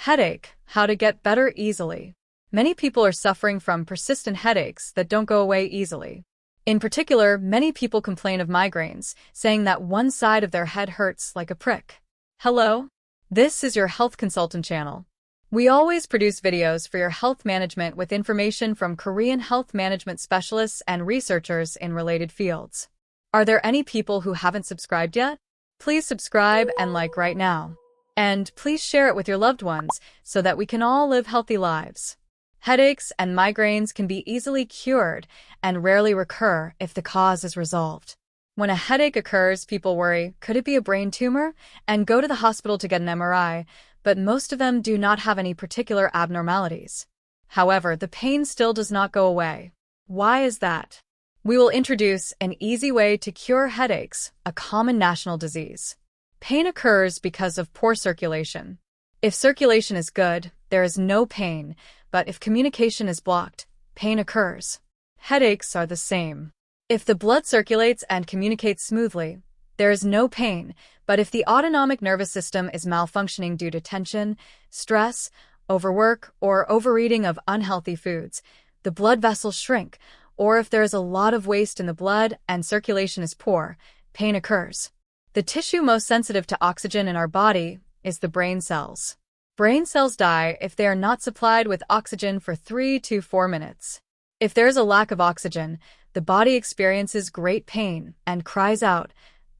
Headache, how to get better easily. Many people are suffering from persistent headaches that don't go away easily. In particular, many people complain of migraines, saying that one side of their head hurts like a prick. Hello? This is your health consultant channel. We always produce videos for your health management with information from Korean health management specialists and researchers in related fields. Are there any people who haven't subscribed yet? Please subscribe and like right now. And please share it with your loved ones so that we can all live healthy lives. Headaches and migraines can be easily cured and rarely recur if the cause is resolved. When a headache occurs, people worry, could it be a brain tumor? And go to the hospital to get an MRI, but most of them do not have any particular abnormalities. However, the pain still does not go away. Why is that? We will introduce an easy way to cure headaches, a common national disease. Pain occurs because of poor circulation. If circulation is good, there is no pain, but if communication is blocked, pain occurs. Headaches are the same. If the blood circulates and communicates smoothly, there is no pain, but if the autonomic nervous system is malfunctioning due to tension, stress, overwork, or overeating of unhealthy foods, the blood vessels shrink, or if there is a lot of waste in the blood and circulation is poor, pain occurs. The tissue most sensitive to oxygen in our body is the brain cells. Brain cells die if they are not supplied with oxygen for 3 to 4 minutes. If there is a lack of oxygen, the body experiences great pain and cries out,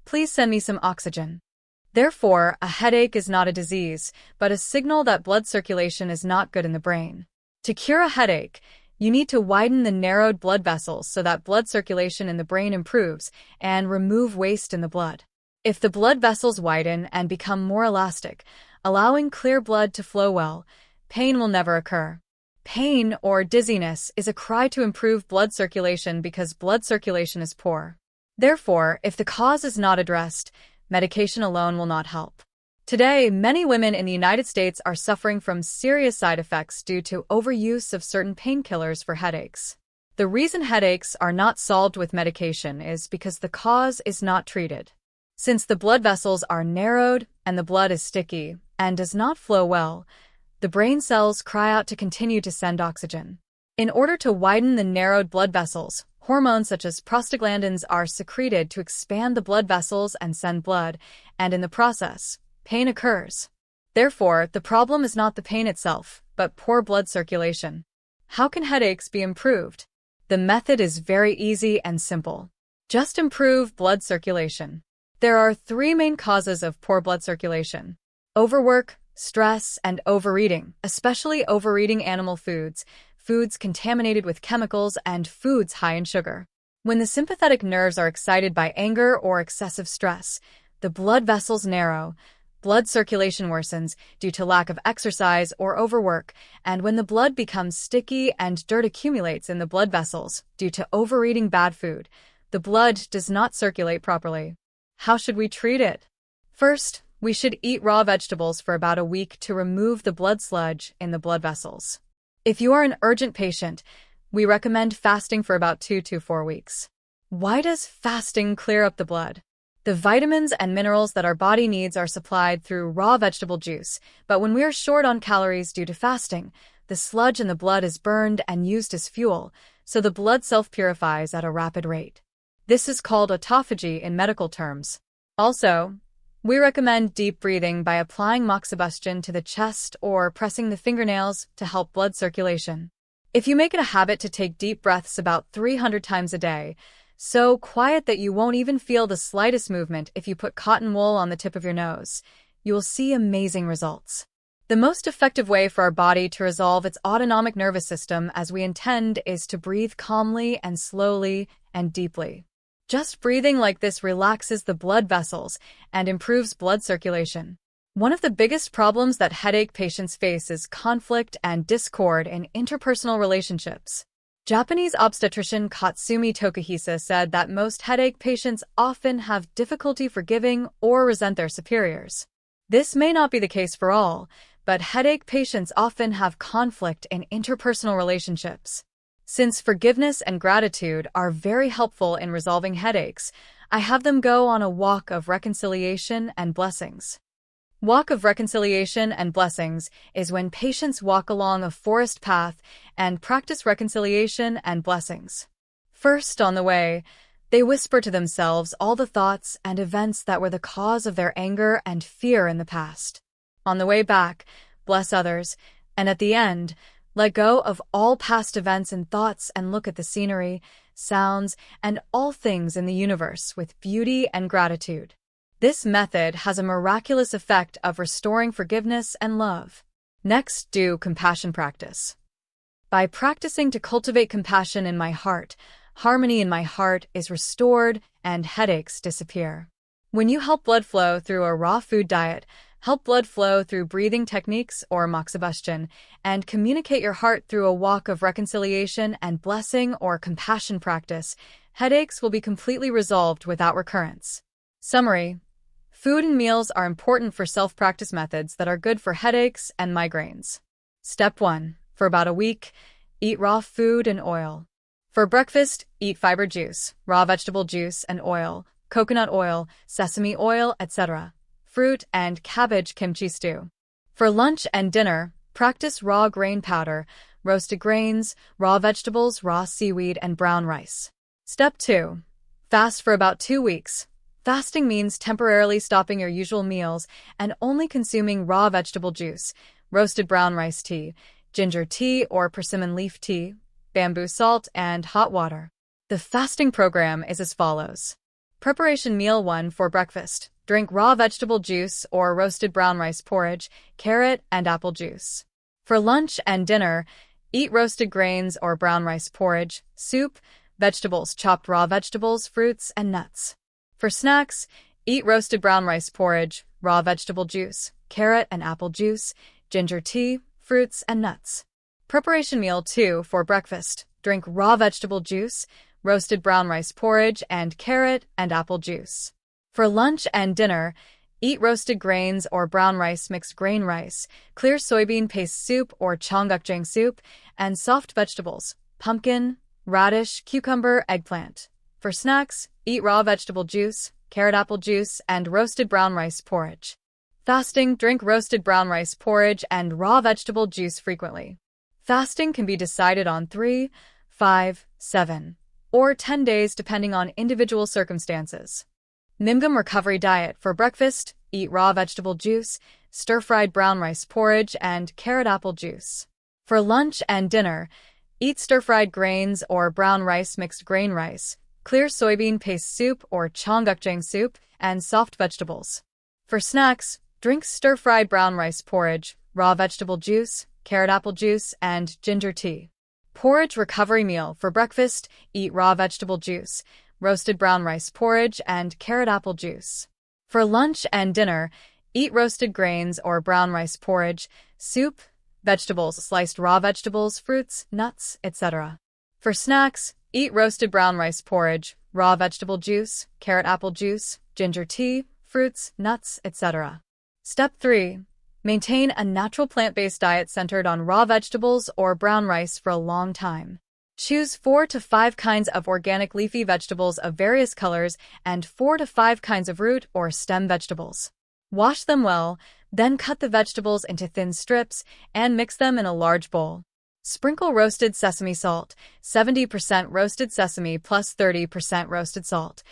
"Please send me some oxygen." Therefore, a headache is not a disease, but a signal that blood circulation is not good in the brain. To cure a headache, you need to widen the narrowed blood vessels so that blood circulation in the brain improves and remove waste in the blood. If the blood vessels widen and become more elastic, allowing clear blood to flow well, pain will never occur. Pain or dizziness is a cry to improve blood circulation because blood circulation is poor. Therefore, if the cause is not addressed, medication alone will not help. Today, many women in the United States are suffering from serious side effects due to overuse of certain painkillers for headaches. The reason headaches are not solved with medication is because the cause is not treated. Since the blood vessels are narrowed and the blood is sticky and does not flow well, the brain cells cry out to continue to send oxygen. In order to widen the narrowed blood vessels, hormones such as prostaglandins are secreted to expand the blood vessels and send blood, and in the process, pain occurs. Therefore, the problem is not the pain itself, but poor blood circulation. How can headaches be improved? The method is very easy and simple. Just improve blood circulation. There are 3 main causes of poor blood circulation: overwork, stress, and overeating, especially overeating animal foods, foods contaminated with chemicals, and foods high in sugar. When the sympathetic nerves are excited by anger or excessive stress, the blood vessels narrow, blood circulation worsens due to lack of exercise or overwork, and when the blood becomes sticky and dirt accumulates in the blood vessels due to overeating bad food, the blood does not circulate properly. How should we treat it? First, we should eat raw vegetables for about a week to remove the blood sludge in the blood vessels. If you are an urgent patient, we recommend fasting for about 2 to 4 weeks. Why does fasting clear up the blood? The vitamins and minerals that our body needs are supplied through raw vegetable juice, but when we are short on calories due to fasting, the sludge in the blood is burned and used as fuel, so the blood self-purifies at a rapid rate. This is called autophagy in medical terms. Also, we recommend deep breathing by applying moxibustion to the chest or pressing the fingernails to help blood circulation. If you make it a habit to take deep breaths about 300 times a day, so quiet that you won't even feel the slightest movement if you put cotton wool on the tip of your nose, you will see amazing results. The most effective way for our body to resolve its autonomic nervous system as we intend is to breathe calmly and slowly and deeply. Just breathing like this relaxes the blood vessels and improves blood circulation. One of the biggest problems that headache patients face is conflict and discord in interpersonal relationships. Japanese obstetrician Katsumi Tokahisa said that most headache patients often have difficulty forgiving or resent their superiors. This may not be the case for all, but headache patients often have conflict in interpersonal relationships. Since forgiveness and gratitude are very helpful in resolving headaches, I have them go on a walk of reconciliation and blessings. Walk of reconciliation and blessings is when patients walk along a forest path and practice reconciliation and blessings. First, on the way, they whisper to themselves all the thoughts and events that were the cause of their anger and fear in the past. On the way back, bless others, and at the end, let go of all past events and thoughts and look at the scenery, sounds, and all things in the universe with beauty and gratitude. This method has a miraculous effect of restoring forgiveness and love. Next, do compassion practice. By practicing to cultivate compassion in my heart, harmony in my heart is restored and headaches disappear. When you help blood flow through a raw food diet, help blood flow through breathing techniques or moxibustion, and communicate your heart through a walk of reconciliation and blessing or compassion practice, headaches will be completely resolved without recurrence. Summary: food and meals are important for self-practice methods that are good for headaches and migraines. Step 1. For about a week, eat raw food and oil. For breakfast, eat fiber juice, raw vegetable juice and oil, coconut oil, sesame oil, etc. Fruit and cabbage kimchi stew. For lunch and dinner, practice raw grain powder, roasted grains, raw vegetables, raw seaweed, and brown rice. Step 2. Fast for about 2 weeks. Fasting means temporarily stopping your usual meals and only consuming raw vegetable juice, roasted brown rice tea, ginger tea or persimmon leaf tea, bamboo salt, and hot water. The fasting program is as follows. Preparation: Meal 1 for breakfast. Drink raw vegetable juice or roasted brown rice porridge, carrot, and apple juice. For lunch and dinner, eat roasted grains or brown rice porridge, soup, vegetables, chopped raw vegetables, fruits, and nuts. For snacks, eat roasted brown rice porridge, raw vegetable juice, carrot and apple juice, ginger tea, fruits, and nuts. Preparation: Meal 2 for breakfast. Drink raw vegetable juice, roasted brown rice porridge, and carrot and apple juice. For lunch and dinner, eat roasted grains or brown rice, mixed grain rice, clear soybean paste soup or changgukjang soup, and soft vegetables, pumpkin, radish, cucumber, eggplant. For snacks, eat raw vegetable juice, carrot apple juice, and roasted brown rice porridge. Fasting: drink roasted brown rice porridge and raw vegetable juice frequently. Fasting can be decided on 3, 5, 7, or 10 days depending on individual circumstances. Mimgum recovery diet: for breakfast, eat raw vegetable juice, stir-fried brown rice porridge, and carrot apple juice. For lunch and dinner, eat stir-fried grains or brown rice, mixed grain rice, clear soybean paste soup or changgukjang soup, and soft vegetables. For snacks, drink stir-fried brown rice porridge, raw vegetable juice, carrot apple juice, and ginger tea. Porridge recovery meal: for breakfast, eat raw vegetable juice, roasted brown rice porridge, and carrot apple juice. For lunch and dinner, eat roasted grains or brown rice porridge, soup, vegetables, sliced raw vegetables, fruits, nuts, etc. For snacks, eat roasted brown rice porridge, raw vegetable juice, carrot apple juice, ginger tea, fruits, nuts, etc. Step 3. Maintain a natural plant-based diet centered on raw vegetables or brown rice for a long time. Choose 4 to 5 kinds of organic leafy vegetables of various colors and 4 to 5 kinds of root or stem vegetables. Wash them well, then cut the vegetables into thin strips and mix them in a large bowl. Sprinkle roasted sesame salt, 70% roasted sesame plus 30% roasted salt,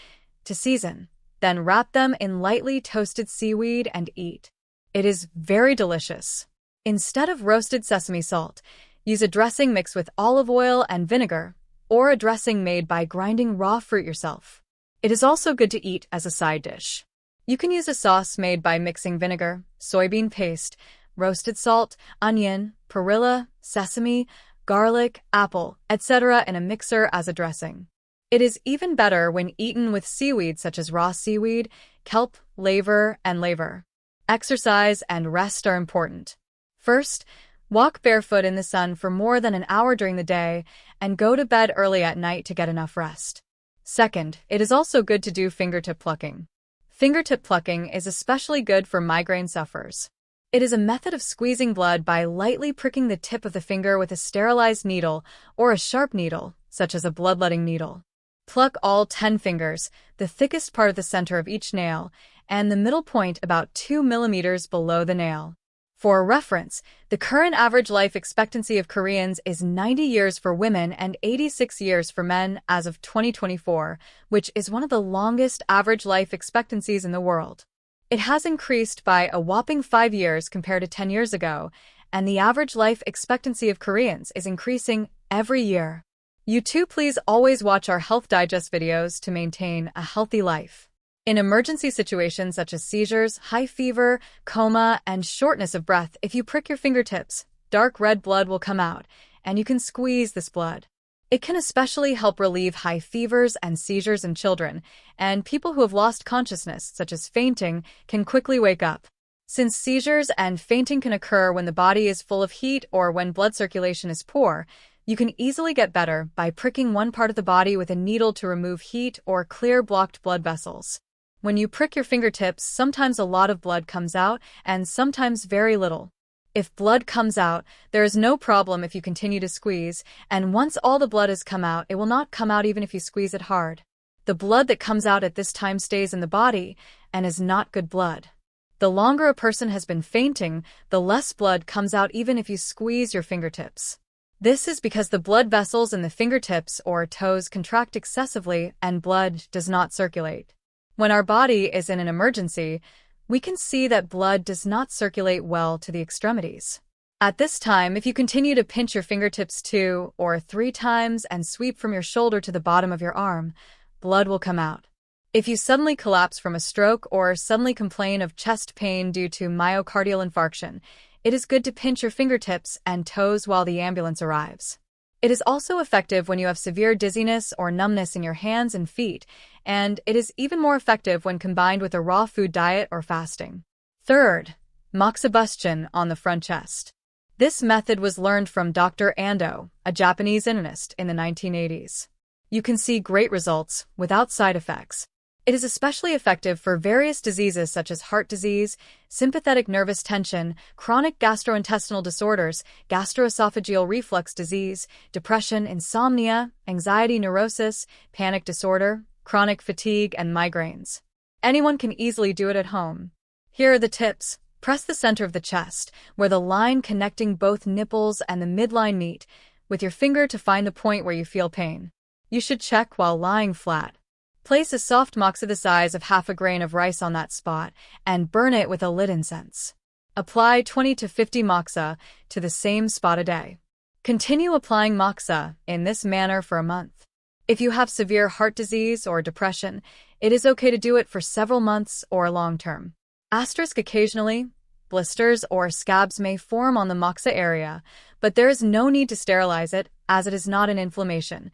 to season. Then wrap them in lightly toasted seaweed and eat. It is very delicious. Instead of roasted sesame salt, use a dressing mixed with olive oil and vinegar, or a dressing made by grinding raw fruit yourself. It is also good to eat as a side dish. You can use a sauce made by mixing vinegar, soybean paste, roasted salt, onion, perilla, sesame, garlic, apple, etc. in a mixer as a dressing. It is even better when eaten with seaweed such as raw seaweed, kelp, laver, and laver. Exercise and rest are important. First, walk barefoot in the sun for more than an hour during the day and go to bed early at night to get enough rest. Second, it is also good to do fingertip plucking. Fingertip plucking is especially good for migraine sufferers. It is a method of squeezing blood by lightly pricking the tip of the finger with a sterilized needle or a sharp needle, such as a bloodletting needle. Pluck all 10 fingers, the thickest part of the center of each nail, and the middle point about 2 millimeters below the nail. For reference, the current average life expectancy of Koreans is 90 years for women and 86 years for men as of 2024, which is one of the longest average life expectancies in the world. It has increased by a whopping 5 years compared to 10 years ago, and the average life expectancy of Koreans is increasing every year. You too, please always watch our Health Digest videos to maintain a healthy life. In emergency situations such as seizures, high fever, coma, and shortness of breath, if you prick your fingertips, dark red blood will come out, and you can squeeze this blood. It can especially help relieve high fevers and seizures in children, and people who have lost consciousness, such as fainting, can quickly wake up. Since seizures and fainting can occur when the body is full of heat or when blood circulation is poor, you can easily get better by pricking one part of the body with a needle to remove heat or clear blocked blood vessels. When you prick your fingertips, sometimes a lot of blood comes out and sometimes very little. If blood comes out, there is no problem if you continue to squeeze, and once all the blood has come out, it will not come out even if you squeeze it hard. The blood that comes out at this time stays in the body and is not good blood. The longer a person has been fainting, the less blood comes out even if you squeeze your fingertips. This is because the blood vessels in the fingertips or toes contract excessively and blood does not circulate. When our body is in an emergency, we can see that blood does not circulate well to the extremities. At this time, if you continue to pinch your fingertips 2 or 3 times and sweep from your shoulder to the bottom of your arm, blood will come out. If you suddenly collapse from a stroke or suddenly complain of chest pain due to myocardial infarction, it is good to pinch your fingertips and toes while the ambulance arrives. It is also effective when you have severe dizziness or numbness in your hands and feet, and it is even more effective when combined with a raw food diet or fasting. Third, moxibustion on the front chest. This method was learned from Dr. Ando, a Japanese internist, in the 1980s. You can see great results without side effects. It is especially effective for various diseases such as heart disease, sympathetic nervous tension, chronic gastrointestinal disorders, gastroesophageal reflux disease, depression, insomnia, anxiety, neurosis, panic disorder, chronic fatigue, and migraines. Anyone can easily do it at home. Here are the tips. Press the center of the chest, where the line connecting both nipples and the midline meet, with your finger to find the point where you feel pain. You should check while lying flat. Place a soft moxa the size of half a grain of rice on that spot and burn it with a lit incense. Apply 20 to 50 moxa to the same spot a day. Continue applying moxa in this manner for a month. If you have severe heart disease or depression, it is okay to do it for several months or long term. Occasionally, blisters or scabs may form on the moxa area, but there is no need to sterilize it as it is not an inflammation.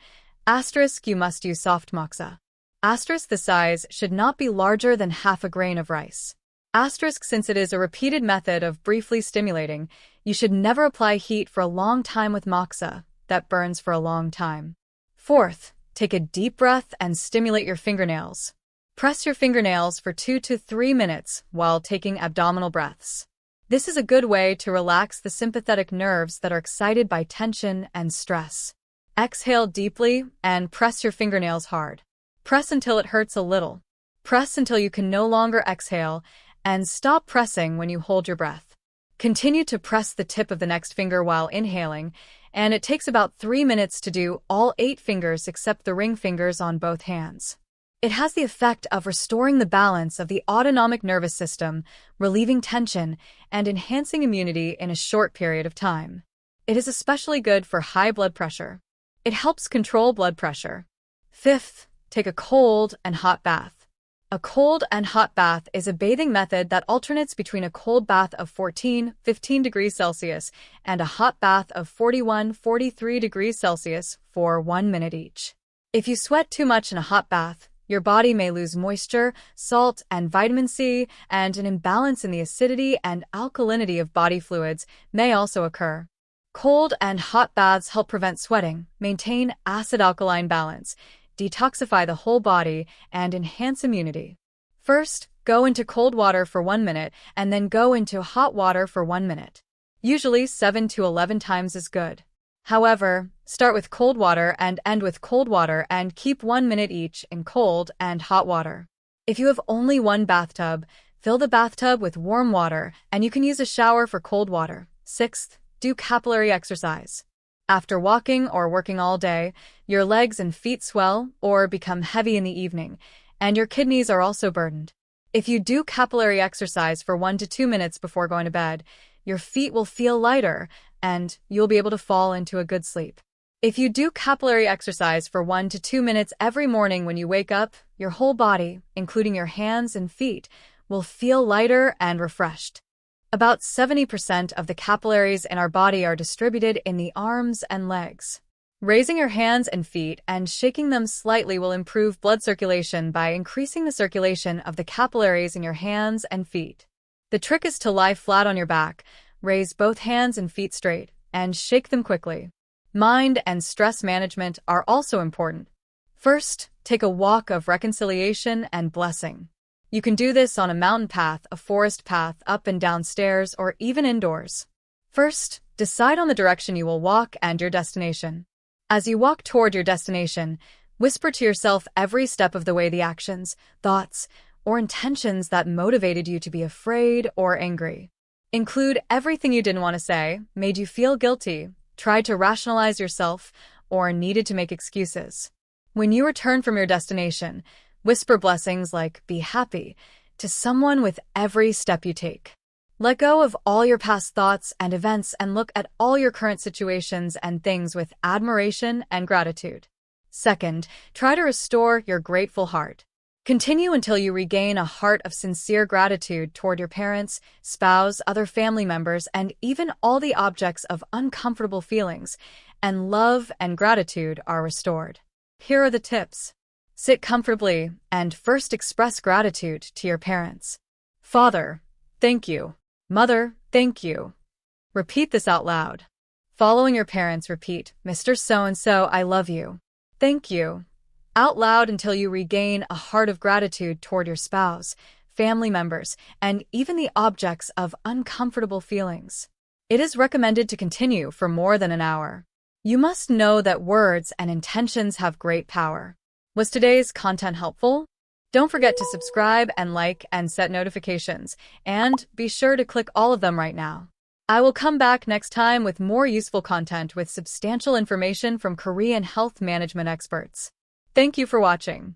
You must use soft moxa. The size should not be larger than half a grain of rice. Since it is a repeated method of briefly stimulating, you should never apply heat for a long time with moxa that burns for a long time. Fourth, take a deep breath and stimulate your fingernails. Press your fingernails for 2 to 3 minutes while taking abdominal breaths. This is a good way to relax the sympathetic nerves that are excited by tension and stress. Exhale deeply and press your fingernails hard. Press until it hurts a little. Press until you can no longer exhale, and stop pressing when you hold your breath. Continue to press the tip of the next finger while inhaling, and it takes about 3 minutes to do all 8 fingers except the ring fingers on both hands. It has the effect of restoring the balance of the autonomic nervous system, relieving tension, and enhancing immunity in a short period of time. It is especially good for high blood pressure. It helps control blood pressure. Fifth, take a cold and hot bath. A cold and hot bath is a bathing method that alternates between a cold bath of 14-15 degrees Celsius and a hot bath of 41-43 degrees Celsius for 1 minute each. If you sweat too much in a hot bath, your body may lose moisture, salt, and vitamin C, and an imbalance in the acidity and alkalinity of body fluids may also occur. Cold and hot baths help prevent sweating, maintain acid-alkaline balance, detoxify the whole body, and enhance immunity. First, go into cold water for 1 minute and then go into hot water for 1 minute. Usually 7 to 11 times is good. However, start with cold water and end with cold water and keep 1 minute each in cold and hot water. If you have only one bathtub, fill the bathtub with warm water and you can use a shower for cold water. Sixth, do capillary exercise. After walking or working all day, your legs and feet swell or become heavy in the evening, and your kidneys are also burdened. If you do capillary exercise for 1 to 2 minutes before going to bed, your feet will feel lighter and you'll be able to fall into a good sleep. If you do capillary exercise for 1 to 2 minutes every morning when you wake up, your whole body, including your hands and feet, will feel lighter and refreshed. About 70% of the capillaries in our body are distributed in the arms and legs. Raising your hands and feet and shaking them slightly will improve blood circulation by increasing the circulation of the capillaries in your hands and feet. The trick is to lie flat on your back, raise both hands and feet straight, and shake them quickly. Mind and stress management are also important. First, take a walk of reconciliation and blessing. You can do this on a mountain path, a forest path, up and down stairs, or even indoors. First, decide on the direction you will walk and your destination. As you walk toward your destination, whisper to yourself every step of the way the actions, thoughts, or intentions that motivated you to be afraid or angry. Include everything you didn't want to say, made you feel guilty, tried to rationalize yourself, or needed to make excuses. When you return from your destination, whisper blessings like "be happy" to someone with every step you take. Let go of all your past thoughts and events and look at all your current situations and things with admiration and gratitude. Second, try to restore your grateful heart. Continue until you regain a heart of sincere gratitude toward your parents, spouse, other family members, and even all the objects of uncomfortable feelings, and love and gratitude are restored. Here are the tips. Sit comfortably and first express gratitude to your parents. Father, thank you. Mother, thank you. Repeat this out loud. Following your parents, repeat, Mr. So-and-so, I love you. Thank you. Out loud until you regain a heart of gratitude toward your spouse, family members, and even the objects of uncomfortable feelings. It is recommended to continue for more than an hour. You must know that words and intentions have great power. Was today's content helpful? Don't forget to subscribe and like and set notifications, and be sure to click all of them right now. I will come back next time with more useful content with substantial information from Korean health management experts. Thank you for watching.